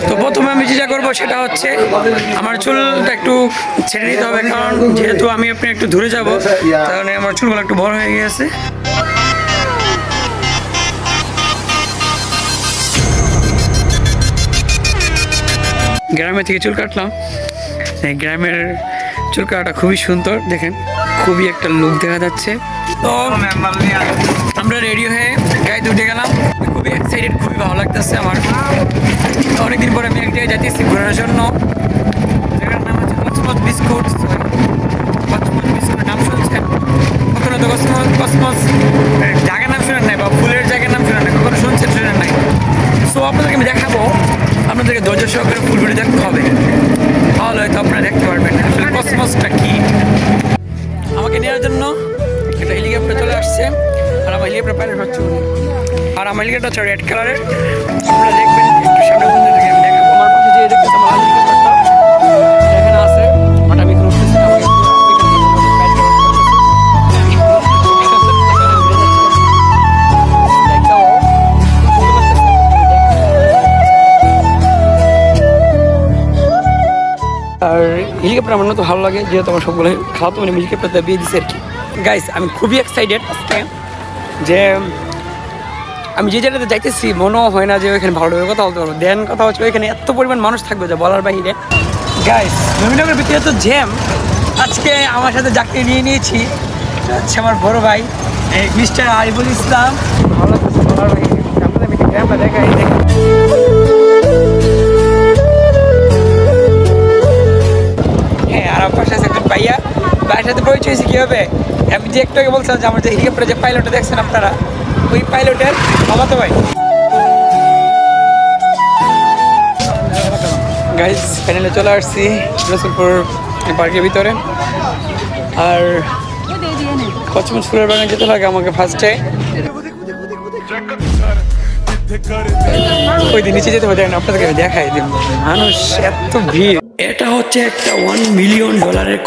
তো প্রথমে আমি যেটা করবো সেটা হচ্ছে আমার চুলটা একটু ছেড়ে নিতে হবে, কারণ যেহেতু আমি আপনি একটু দূরে যাবো, তাহলে আমার চুলগুলো একটু বড় হয়ে গেছে। গ্রামে থেকে চুল কাটলাম, এই গ্রামের চুল কাটাটা খুবই সুন্দর, দেখেন খুবই একটা লুক দেখা যাচ্ছে। তো আমরা রেডি হয়ে গাড়িতে উঠে গেলাম, খুবই এক্সাইটেড, খুবই ভালো লাগতেছে আমার। অনেকদিন পরে আমি এক জায়গায় যাইতেছি ঘোরার জন্য, জায়গার নাম হচ্ছে কসমস বিস্কুট। কসমস বিস্কুটের নাম শুনছেন কখনো? তো কসমস জায়গার নাম শুনেন নাই, বা ফুলের জায়গার নাম শুনেন নাই, কখনো শুনছেন শুনেন নাই? সো আপনাদেরকে আমি দেখাবো, আপনাদেরকে ধৈর্য সহকারে ফুলগুলি দেখতে হবে, তাহলে হয়তো আপনারা দেখতে পারবেন আসলে কসমসটা কি। আমাকে নেওয়ার জন্য একটা হেলিকপ্টার চলে আসছে, আর আমার হেলিকপ্টার পাইলট হচ্ছে উনি, আর আমার হেলিকপ্টার হচ্ছে রেড কালারের। আপনারা দেখবেন একটু সামনে বন্ধু থেকে আমি দেখাবো। আমার পাশে যে দেখতেছে আমার লাল হেলিকপ্টারটা এখানে আছে, বাট আমি এখানে উঠতেছি না, আমাকে আর হেলিকপ্টার আমার তো ভালো লাগে, যেহেতু আমার সবগুলো খাওয়া তো মানে হেলিকপ্টারটা দিয়ে দিচ্ছে আর কি। গাইস আমি খুবই এক্সাইটেড আজকে, যে আমি যে জায়গাতে যাইতেছি মনেও হয় না যে ওইখানে ভালো কথা বলতে পারবো। দেন কথা হচ্ছে ওইখানে এত পরিমাণ মানুষ থাকবে যা বলার বাহিরে। গাইস নবীনগরের ভিতরে তো জ্যাম। আজকে আমার সাথে যাকে নিয়ে নিয়েছি হচ্ছে আমার বড় ভাই মিস্টার আরিফুল ইসলাম। ভালো লাগতেছে বলার বাহিরে, আপনাদের ক্যামেরা দেখাই দেখেন। আর আমার পাশে আছে একজন ভাইয়া, ভাইয়ের সাথে পরিচয় হয়েছে কীভাবে? আমি যে একটু আগে বলছিলাম যে আমার যে হেলিকপ্টারে যে পাইলটটা দেখছেন আপনারা, ওই পাইলটের মামাতো ভাই। গাইজ ফাইনালে চলে আসছি রসুলপুর পার্কের ভিতরে। আর কসমস ফুলের বাগান যেতে লাগে আমাকে ফার্স্টে, ওই দিন নিচে যেতে হবে, দেখেন আপনাদেরকে দেখাই দিন মানুষ এত ভিড়। এটা হচ্ছে একটা $1 মিলিয়ন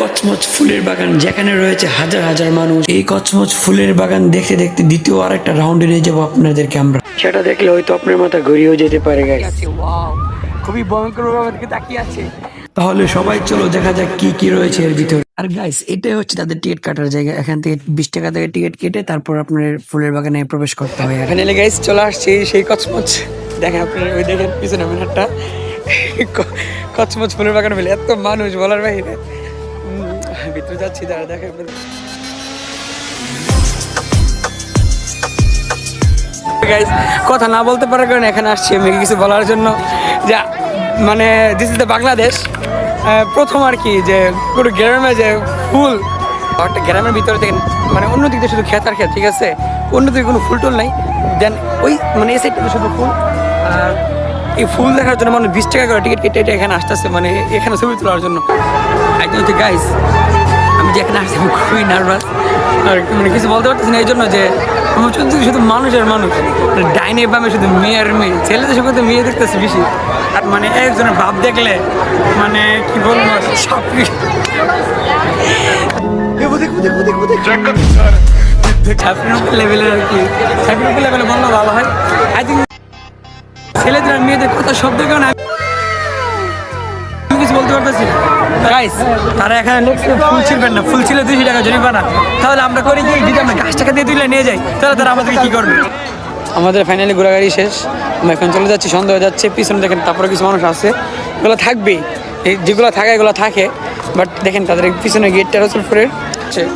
কসমস ফুলের বাগান, যেখানে রয়েছে হাজার হাজার মানুষ। এই কসমস ফুলের বাগান দেখতে দেখতে দ্বিতীয় আর একটা রাউন্ডে নিয়ে যাবো আপনাদেরকে আমরা, সেটা দেখলে হয়তো আপনার মাথা ঘুরিয়েও যেতে পারে। গাইস খুবই ভয়ঙ্কর ভাবে তাকিয়ে আছে। তাহলে সবাই চলো দেখা যাক কি কি রয়েছে এর ভিতরে। আর গাইস এটাই হচ্ছে তাদের টিকিট কাটার জায়গা, এখান থেকে 20 টাকা থেকে টিকিট কেটে তারপর আপনার ফুলের বাগানে প্রবেশ করতে হয়। ফাইনালি গাইস চলে আসছি সেই কসমস, দেখেন আপনার ওই দেখেন পিছনে মিনারটা, কসমস ফুলের বাগান বলে এত মানুষ বলার বাইরে। ভিতরে যাচ্ছি, তারা দেখেন কথা না বলতে পারার কারণে এখানে আসছি আমি কিছু বলার জন্য, যে মানে দিস ইজ দ্য বাংলাদেশ। প্রথম আর কি যে পুরো গ্রামে যে ফুল, একটা গ্রামের ভিতরে দেখেন মানে অন্যদিক দিয়ে শুধু খেত আর খেত, ঠিক আছে, অন্যদিকে কোনো ফুল টুল নাই। দেন ওই মানে এই সাইডটাতে শুধু ফুল, আর এই ফুল দেখার জন্য মানুষ 20 টাকা করে টিকিট কেটে এখানে আসতেছে, মানে এখানে ছবি তোলার জন্য। একদম হচ্ছে গাইস আমি যে এখানে আসছি আমি খুবই নার্ভাস, আর মানে কিছু বলতে পারতেছি না এই জন্য যে আমার শুধু মানুষের মানুষ, ডাইনে বামে শুধু মেয়ে আর মেয়ে, ছেলেদের সঙ্গে মেয়ে দেখতেছে বেশি। আর মানে একজনের ভাব দেখলে মানে কি বলবো সব লেভেলের আর কি, লেভেলে বললে ভালো হয়। আই থিঙ্ক ছেলেদের আর মেয়েদের কথা সব দেখে না কিছু বলতে পারতেছি না। গাইস তারা এখানে ফুল ছিলবেন না, ফুল ছিল 200 টাকা জরিমানা। তাহলে আমরা করি কি, যদি আমরা গাছ টাকা দিয়ে তুলে নিয়ে যাই তাহলে তারা আমাদেরকে কি করবে? আমাদের ফাইনালি ঘোরাঘুরি শেষ, আমরা এখন চলে যাচ্ছি, সন্ধ্যা হয়ে যাচ্ছে। পিছনে দেখেন তারপরে কিছু মানুষ আছে, এগুলো থাকবেই, এই যেগুলো থাকে এগুলো থাকে, বাট দেখেন তাদের পিছনে গেটটা রসুলপুরের।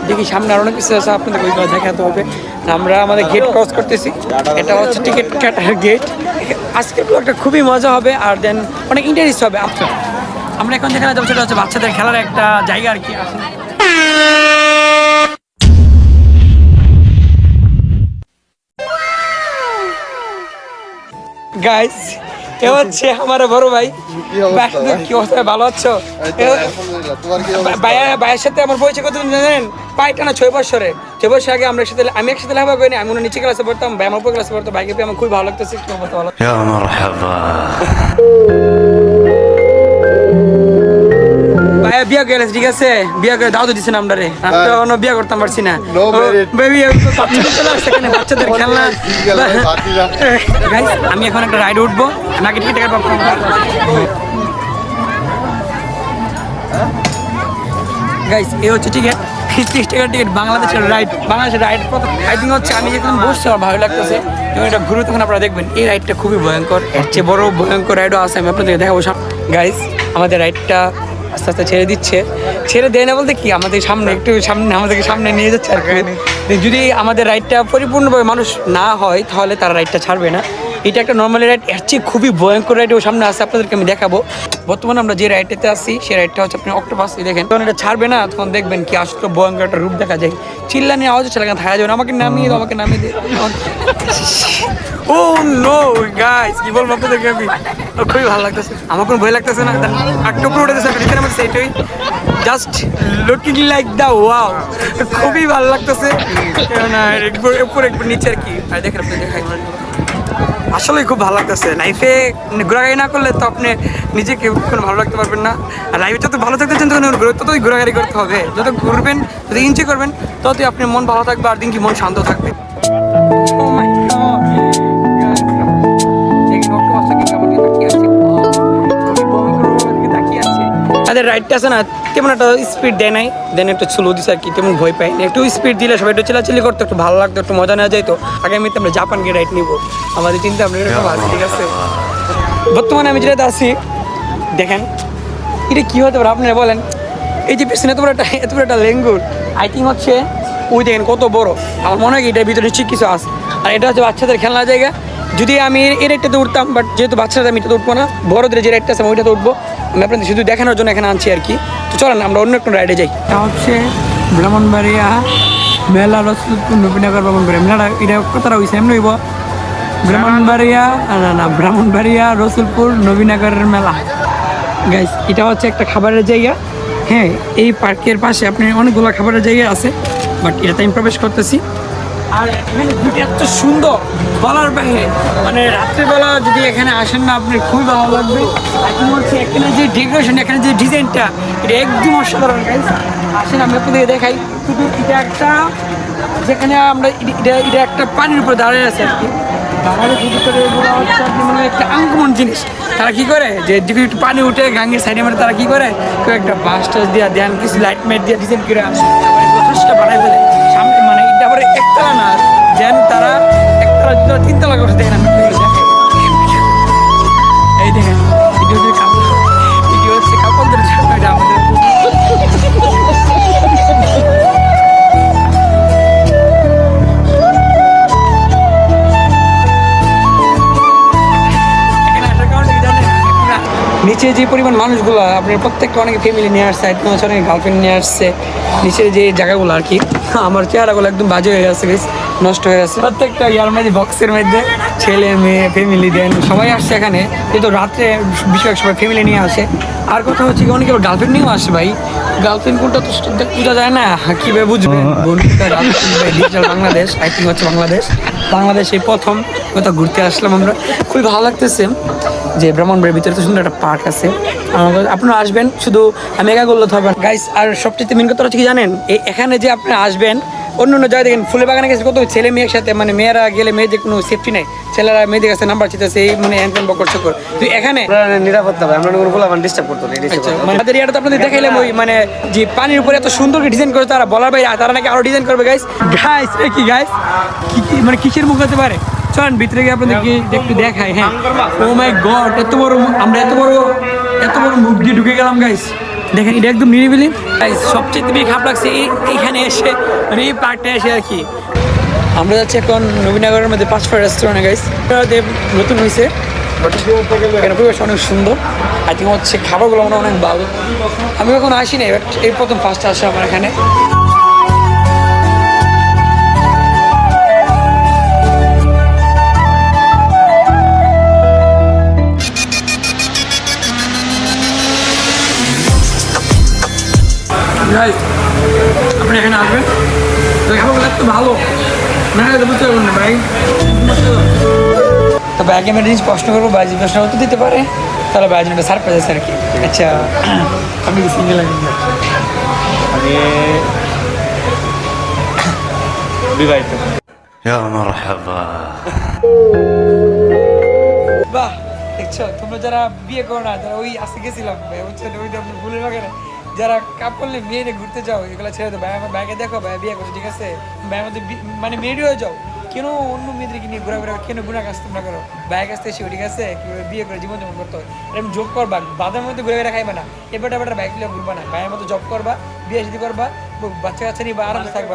দেখি সামনে আরো অনেক কিছু আছে, আপনাদের ওইগুলো দেখাতে হবে। আমরা আমাদের গেট ক্রস করতেছি, এটা হচ্ছে টিকিট কাটার গেট। আজকের ব্লগটা খুবই মজা হবে, আর দেন অনেক ইন্টারেস্ট হবে। আচ্ছা আমরা এখন যেখানে যাবো সেটা হচ্ছে বাচ্চাদের খেলার একটা জায়গা আর কি। গাইস এ হচ্ছে আমার বড় ভাই। কি অবস্থা, ভালো আছো? ভাইয়ের সাথে আমার পরিচয় কতদিন জানেন? পাইটা না 6 বছরে। 6 বছর আগে আমরা একসাথে, আমি একসাথে লেখাপড়া করিনি, আমি নিচে ক্লাসে পড়তাম, ভাই আমার উপর ক্লাসে পড়তো। ভাইকে পেয়ে আমার খুবই ভালো লাগতেছে। ভালো ভাইয়া বিয়ে করে, ঠিক আছে, বিয়ে করে দাও তো দিচ্ছেন আমরা রে, আমি তো বিয়ে করতাম পারছি না। বেবি চলে সেখানে বাচ্চাদের খেলনা। গাইস আমি এখন একটা রাইড উঠবো, নাকি টিকিট কাটবো? গাইস এই হচ্ছে টিকিট, 30 টাকার টিকিট, বাংলাদেশের রাইড। বাংলাদেশের রাইড আই থিঙ্ক হচ্ছে, আমি যখন বসছি আমার ভালো লাগতেছে। এবং এটা ঘুরে তখন আপনারা দেখবেন এই রাইডটা খুবই ভয়ঙ্কর, এর চেয়ে বড় ভয়ঙ্কর রাইডও আছে, আমি আপনাদের দেখাবো। গাইস আমাদের রাইডটা আস্তে আস্তে ছেড়ে দিচ্ছে, ছেড়ে দেয় না বলতে কি, আমাদের সামনে একটু সামনে, আমাদেরকে সামনে নিয়ে যাচ্ছে আর কি। যদি আমাদের রাইডটা পরিপূর্ণভাবে মানুষ না হয় তাহলে তারা রাইডটা ছাড়বে না। এটা একটা নর্মালি রাইড, এর চেয়ে খুবই ভয়ঙ্কর রাইড ও সামনে আছে, আপনাদেরকে আমি দেখাবো। বর্তমানে আমরা যে রাইডটাতে আসছি সেই রাইডটা হচ্ছে আপনি অক্টোপাস। দেখেন তখন এটা ছাড়বে না, তখন দেখবেন কি আসলে ভয়ঙ্কর একটা রূপ দেখা যায়। চিল্লানি আওয়াজ হচ্ছে, থাকা যাবে না, আমাকে নামিয়ে দাও, আমাকে নামিয়ে দিয়ে। ও নো গাইস, কি বলবো আপনাদেরকে, আমি খুবই ভালো লাগতেছে, আমার কোনো ভয় লাগতেছে না। একটা উপরে উঠেছে, নিচে নামছে, সেইটাই just looking like the wow, খুবই ভালো লাগতেছে। উপরে একবার নিচে আর কি, আর দেখেন আপনি দেখাই, আসলে খুব ভালো লাগতেছে। লাইফে ঘোরাঘুরি না করলে তো আপনি নিজেকে কোনো ভালো রাখতে পারবেন না। আর লাইফে যত ভালো থাকতে চান ততই ঘোরাঘুরি করতে হবে, যত ঘুরবেন, যত এনজয় করবেন, ততই আপনার মন ভালো থাকবে, আর দিন কি মন শান্ত থাকবে। তাদের রাইডটা আছে না, তেমন একটা স্পিড দেয় নাই, দেন একটু স্লো দিচ্ছে আর কি, তেমন ভয় পাই না। একটু স্পিড দিলে সবাই একটু চিল্লাচিল্লি করতো, একটু ভালো লাগতো, একটু মজা নেওয়া যাইতো। আগামীতে আমরা জাপান গিয়ে রাইড নিবো, আমাদের চিন্তা আমরা এরকম আছে, ঠিক আছে। বর্তমানে আমি যেটা আছি, দেখেন এটা কী হতে পারে আপনারা বলেন। এই যে পিছনে এত বড় একটা লেঙ্গুর, আই থিঙ্ক হচ্ছে ওই দেখেন কত বড়, আমার মনে হয় এটার ভিতরে ঠিক কিছু আছে। আর এটা হচ্ছে বাচ্চাদের খেলনার জায়গা। যদি আমি এই রাইডটাতে উঠতাম, বাট যেহেতু বাচ্চাদের আমি এটাতে উঠবো না, বড়দের যে রাইডটা আছে আমি ওইটাতে উঠবো। আমি আপনাদের শুধু দেখানোর জন্য এখানে আনছি আর কি। তো চলেন আমরা অন্য একটা রাইডে যাই। এটা হচ্ছে ব্রাহ্মণবাড়িয়া মেলা, রসুলপুর, নবীনগর, ব্রাহ্মণবাড়িয়া মেলাটা। এটা কতটা হয়েছে এমনি হইব, ব্রাহ্মণবাড়িয়া রসুলপুর নবীনগরের মেলা। গাইস এটা হচ্ছে একটা খাবারের জায়গা। হ্যাঁ, এই পার্কের পাশে আপনি অনেকগুলো খাবারের জায়গা আছে, বাট এটাতে আমি প্রবেশ করতেছি। আর এখানে দুটি এত সুন্দর, বলার বাইরে। মানে রাত্রেবেলা যদি এখানে আসেন না, আপনার খুবই ভালো লাগবে। এখন হচ্ছে এখানে যে ডেকোরেশন, এখানে যে ডিজাইনটা, এটা একদম অসাধারণ। গাইস আসেন আমি আপনাদেরকে দেখাই। এটা একটা, যেখানে আমরা এটা একটা পানির উপরে দাঁড়িয়ে আছে আর কি। মানে একটা আনকমন জিনিস। তারা কি করে যে একটু পানি উঠে গাঙ্গের সাইডে, মানে তারা কি করে কেউ একটা বাস টাস দিয়ে দেন, কিছু লাইট মাইট দিয়ে ডিজাইন করে বানাই ফেলে সামনে। মানে এটা পরে একতলা না, যেন তারা একতলা, দুতলা, তিনতলা করে দেখেন। এই দেখেন এটি হচ্ছে কাপড়দের জন্য, এটা আমাদের নিচে যে পরিমাণ মানুষগুলো, আপনার প্রত্যেকটা অনেকে ফ্যামিলি নিয়ে আসছে, অনেকে গার্লফ্রেন্ড নিয়ে আসছে। নিচের যে জায়গাগুলো আর কি, আমার চেহারাগুলো একদম বাজে হয়ে গেছে, নষ্ট হয়ে গেছে। প্রত্যেকটা ইয়ার মধ্যে বক্সের মধ্যে ছেলে মেয়ে ফ্যামিলি দেন সবাই আসছে এখানে। কিন্তু রাত্রে বেশিরভাগ সবাই ফ্যামিলি নিয়ে আসে। আর কথা হচ্ছে কি, অনেকে গার্লফ্রেন্ড নিয়েও আসে। ভাই গার্লফ্রেন্ড কোনটা তো বোঝা যায় না, কীভাবে বুঝবেন? ডিজিটাল বাংলাদেশ, আই থিঙ্ক হচ্ছে বাংলাদেশে প্রথম কোথাও ঘুরতে আসলাম আমরা, খুবই ভালো লাগতেছে। যে ব্রাহ্মণবাড়ির ভিতরে তো সুন্দর একটা পার্ক আছে, আপনারা আসবেন। শুধু আমি একা করলে তো হবে গাইস। আর সবচেয়ে মেন কথা হচ্ছে কি জানেন, এখানে যে আপনারা আসবেন, অন্য জায়গায় দেখেন ফুলের বাগানে গেছে কত ছেলে মেয়ের সাথে, মানে মেয়েরা গেলে মেয়েদের কোনো সেফটি নেই, ছেলেরা মেয়েদের কাছে নাম্বার চিতেছে, এই মানে হ্যান্ড বকর চকর। তো এখানে নিরাপত্তা ভাই, আমরা কোনো ফুলাবান ডিস্টার্ব করতে নেই। আমাদের ইয়াটা তো আপনাদের দেখাইলাম, ওই মানে যে পানির উপরে এত সুন্দর ডিজাইন করে তারা, বলার ভাই তারা নাকি আরো ডিজাইন করবে। গাইস কি গাইস মানে কিসের মুখ হতে পারে? চলেন ভিতরে গিয়ে আপনাদেরকে একটু দেখাই। হ্যাঁ, ও মাই গড, আমরা এত বড় মুখ দিয়ে ঢুকে গেলাম। গাইস দেখেন এটা একদম নিরিবিলি। গাইস সবচেয়ে বেশি খারাপ লাগছে এইখানে এসে, মানে এই পার্কটা এসে আর কি। আমরা যাচ্ছি এখন নবীনগরের মধ্যে 5 ফ্রাই রেস্টুরেন্টে। গাইস নতুন হয়েছে, এখানে পরিবেশ অনেক সুন্দর। আই থিঙ্ক হচ্ছে খাবারগুলো মনে অনেক ভালো। আমি কখনো আসি না, বাট এই প্রথম ফার্স্ট আসা আমার এখানে। আপনি এখানে আসবেন, খাবারগুলো একটু ভালো না হলে তো বুঝতে পারবেন না ভাই। তবে আগে আমি জিনিস প্রশ্ন করবো, বাজি প্রশ্ন উত্তর দিতে পারে তাহলে বাজি একটা সারপ্রাইজ আছে আর কি। আচ্ছা আপনি কি সিঙ্গেল? আমি বিবাহিত। يا مرحبا. বাহ, দেখছো তোমরা যারা বিয়ে করো না, যারা ওই আজকে গেছিলাম বুঝছেন, ওই যে আপনার ভুলের বাগানে যারা কাপড়লে মেয়ে নিয়ে ঘুরতে যাও, এগুলো ছেড়ে দাও। ভাই আমার ভাইকে দেখো, ভাই বিয়ে করছে ঠিক আছে, ভাই আমাদের মানে মেয়েরই হয়ে যাও। কেন অন্য মেয়েদেরকে নিয়ে ঘোরাঘুরা, কেন গুণা কাজ তোমরা করো? ভাইয়ের কাছ থেকে শিখো ঠিক আছে, কীভাবে বিয়ে করে জীবন যাপন করতে হয়। এরকম জব করবা, বাজার মধ্যে ঘুরে ঘুরে খাইবা না, এবারটা বেটার বাইক নিয়ে ঘুরবা না, ভাইয়ের মতো জব করবা, বিয়ে শাদী করবা, বাচ্চা কাচ্চা নিয়ে বা আরামে থাকবা।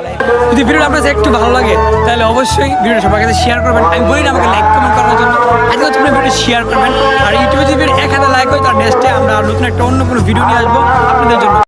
যদি ভিডিওটা আপনার কাছে একটু ভালো লাগে তাহলে অবশ্যই ভিডিওটা সবার কাছে শেয়ার করবেন। আমি বলি না আমাকে লাইক কমেন্ট করার জন্য, আজকে তোমরা ভিডিও শেয়ার করবেন। আর ইউটিউবে যদি 1000 লাইক হয় তার নেক্সটে আমরা নতুন একটা অন্য কোনো ভিডিও নিয়ে আসবো আপনাদের জন্য।